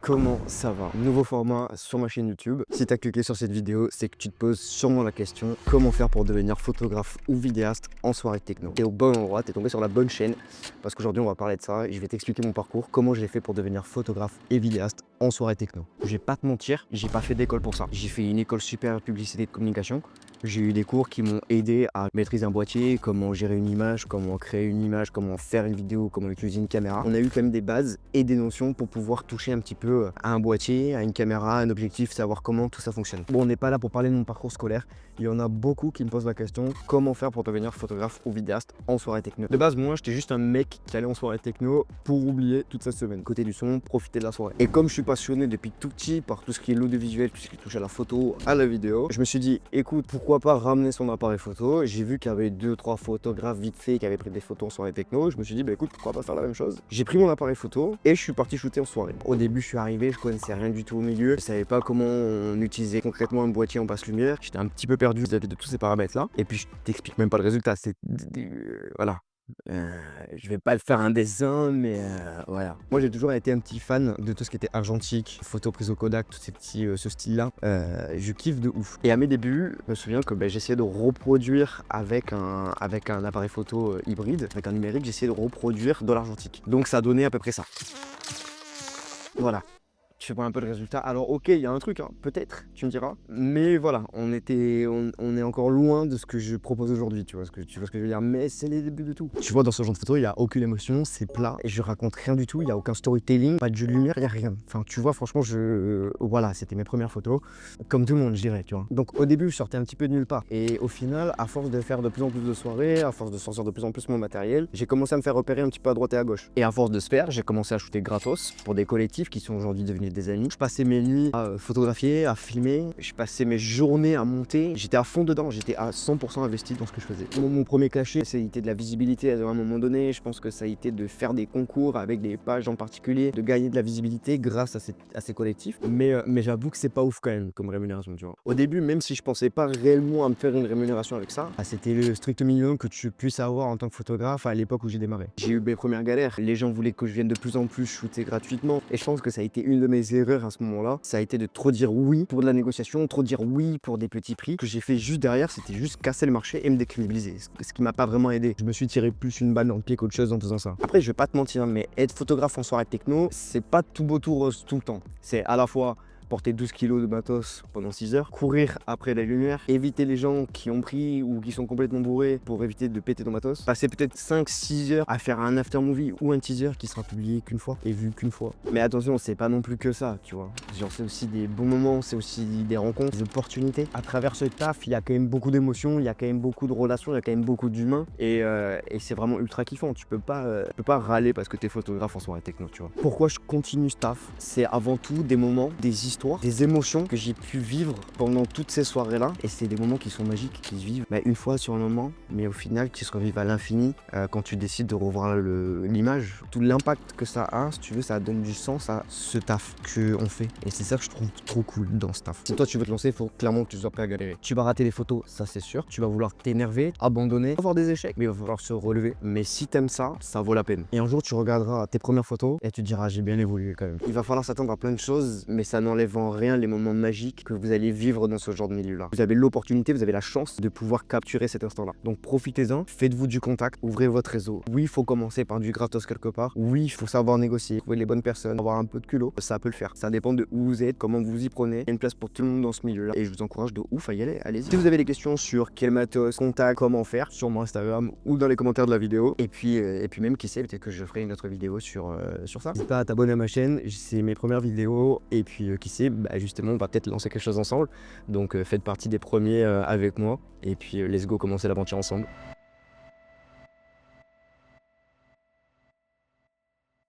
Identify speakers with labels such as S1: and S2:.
S1: comment ça va? Nouveau format sur ma chaîne YouTube. Si tu as cliqué sur cette vidéo, c'est que tu te poses sûrement la question comment faire pour devenir photographe ou vidéaste en soirée techno. T'es au bon endroit, t'es tombé sur la bonne chaîne parce qu'aujourd'hui on va parler de ça et je vais t'expliquer mon parcours, comment j'ai fait pour devenir photographe et vidéaste en soirée techno. Je vais pas te mentir, j'ai pas fait d'école pour ça. J'ai fait une école supérieure de publicité et de communication. J'ai eu des cours qui m'ont aidé à maîtriser un boîtier, comment gérer une image, comment créer une image, comment faire une vidéo, comment utiliser une caméra. On a eu quand même des bases et des notions pour pouvoir toucher un petit peu à un boîtier, à une caméra, à un objectif, savoir comment tout ça fonctionne. Bon, on n'est pas là pour parler de mon parcours scolaire. Il y en a beaucoup qui me posent la question, comment faire pour devenir photographe ou vidéaste en soirée techno. De base, moi, j'étais juste un mec qui allait en soirée techno pour oublier toute sa semaine. Côté du son, profiter de la soirée. Et comme je suis passionné depuis tout petit par tout ce qui est l'audiovisuel, tout ce qui touche à la photo, à la vidéo, je me suis dit, écoute, pourquoi pas ramener son appareil photo. J'ai vu qu'il y avait 2-3 photographes vite fait qui avaient pris des photos en soirée techno. Je me suis dit, bah écoute, pourquoi pas faire la même chose. J'ai pris mon appareil photo et je suis parti shooter en soirée. Au début, je suis arrivé, je connaissais rien du tout au milieu. Je savais pas comment on utilisait concrètement un boîtier en basse lumière. J'étais un petit peu perdu vis-à-vis de tous ces paramètres-là. Et puis, je t'explique même pas le résultat. C'est voilà. Je vais pas le faire un dessin, mais voilà. Moi, j'ai toujours été un petit fan de tout ce qui était argentique, photo prise au Kodak, tous ces petits, ce style-là. Je kiffe de ouf. Et à mes débuts, je me souviens que j'essayais de reproduire avec un appareil photo hybride, avec un numérique, j'essayais de reproduire de l'argentique. Donc, ça donnait à peu près ça. Voilà. Tu vois un peu le résultat. Alors ok, il y a un truc, hein, peut-être, tu me diras. Mais voilà, on est encore loin de ce que je propose aujourd'hui, tu vois ce que je veux dire. Mais c'est les débuts de tout. Tu vois, dans ce genre de photo, il n'y a aucune émotion, c'est plat. Et je raconte rien du tout, il n'y a aucun storytelling, pas de jeu de lumière, il n'y a rien. Enfin, tu vois, franchement, voilà, c'était mes premières photos. Comme tout le monde, je dirais, tu vois. Donc au début, je sortais un petit peu de nulle part. Et au final, à force de faire de plus en plus de soirées, à force de sortir de plus en plus mon matériel, j'ai commencé à me faire repérer un petit peu à droite et à gauche. Et à force de se faire, j'ai commencé à shooter gratos pour des collectifs qui sont aujourd'hui devenus des amis. Je passais mes nuits à photographier, à filmer, je passais mes journées à monter, j'étais à fond dedans, j'étais à 100% investi dans ce que je faisais. Mon premier cachet, ça a été de la visibilité à un moment donné, je pense que ça a été de faire des concours avec des pages en particulier, de gagner de la visibilité grâce à ces collectifs, mais j'avoue que c'est pas ouf quand même comme rémunération, tu vois. Au début, même si je pensais pas réellement à me faire une rémunération avec ça, c'était le strict minimum que tu puisses avoir en tant que photographe à l'époque où j'ai démarré. J'ai eu mes premières galères, les gens voulaient que je vienne de plus en plus shooter gratuitement, et je pense que ça a été une de mes erreurs à ce moment-là, ça a été de trop dire oui pour de la négociation, trop dire oui pour des petits prix. Ce que j'ai fait juste derrière, c'était juste casser le marché et me décrédibiliser, ce qui m'a pas vraiment aidé. Je me suis tiré plus une balle dans le pied qu'autre chose en faisant ça. Après, je vais pas te mentir, mais être photographe en soirée techno, c'est pas tout beau tout rose tout le temps. C'est à la fois porter 12 kilos de matos pendant 6 heures, courir après la lumière, éviter les gens qui ont pris ou qui sont complètement bourrés pour éviter de péter ton matos, passer peut-être 5-6 heures à faire un after movie ou un teaser qui sera publié qu'une fois et vu qu'une fois. Mais attention, c'est pas non plus que ça, tu vois. Genre, c'est aussi des bons moments, c'est aussi des rencontres, des opportunités. À travers ce taf, il y a quand même beaucoup d'émotions, il y a quand même beaucoup de relations, il y a quand même beaucoup d'humains et c'est vraiment ultra kiffant. Tu peux pas râler parce que t'es photographe en soirée techno, tu vois. Pourquoi je continue ce taf? C'est avant tout des moments, des histoires, des émotions que j'ai pu vivre pendant toutes ces soirées-là. Et c'est des moments qui sont magiques, qui se vivent une fois sur un moment, mais au final qui se revivent à l'infini quand tu décides de revoir l'image. Tout l'impact que ça a, si tu veux, ça donne du sens à ce taf qu'on fait. Et c'est ça que je trouve trop cool dans ce taf. Si toi tu veux te lancer, il faut clairement que tu sois prêt à galérer. Tu vas rater les photos, ça c'est sûr. Tu vas vouloir t'énerver, abandonner, avoir des échecs, mais il va falloir se relever. Mais si t'aimes ça, ça vaut la peine. Et un jour tu regarderas tes premières photos et tu te diras j'ai bien évolué quand même. Il va falloir s'attendre à plein de choses, mais ça n'enlève en rien les moments magiques que vous allez vivre dans ce genre de milieu-là. Vous avez l'opportunité, vous avez la chance de pouvoir capturer cet instant-là. Donc profitez-en, faites-vous du contact, ouvrez votre réseau. Oui, il faut commencer par du gratos quelque part. Oui, il faut savoir négocier, trouver les bonnes personnes, avoir un peu de culot, ça peut le faire. Ça dépend de où vous êtes, comment vous y prenez. Il y a une place pour tout le monde dans ce milieu-là et je vous encourage de ouf à y aller, allez-y. Si vous avez des questions sur quel matos, contact, comment faire, sur mon Instagram ou dans les commentaires de la vidéo. Et puis même qui sait, peut-être que je ferai une autre vidéo sur ça. N'hésite pas à t'abonner à ma chaîne, c'est mes premières vidéos et puis qui sait, justement on va peut-être lancer quelque chose ensemble. Donc faites partie des premiers avec moi et puis let's go commencer l'aventure ensemble.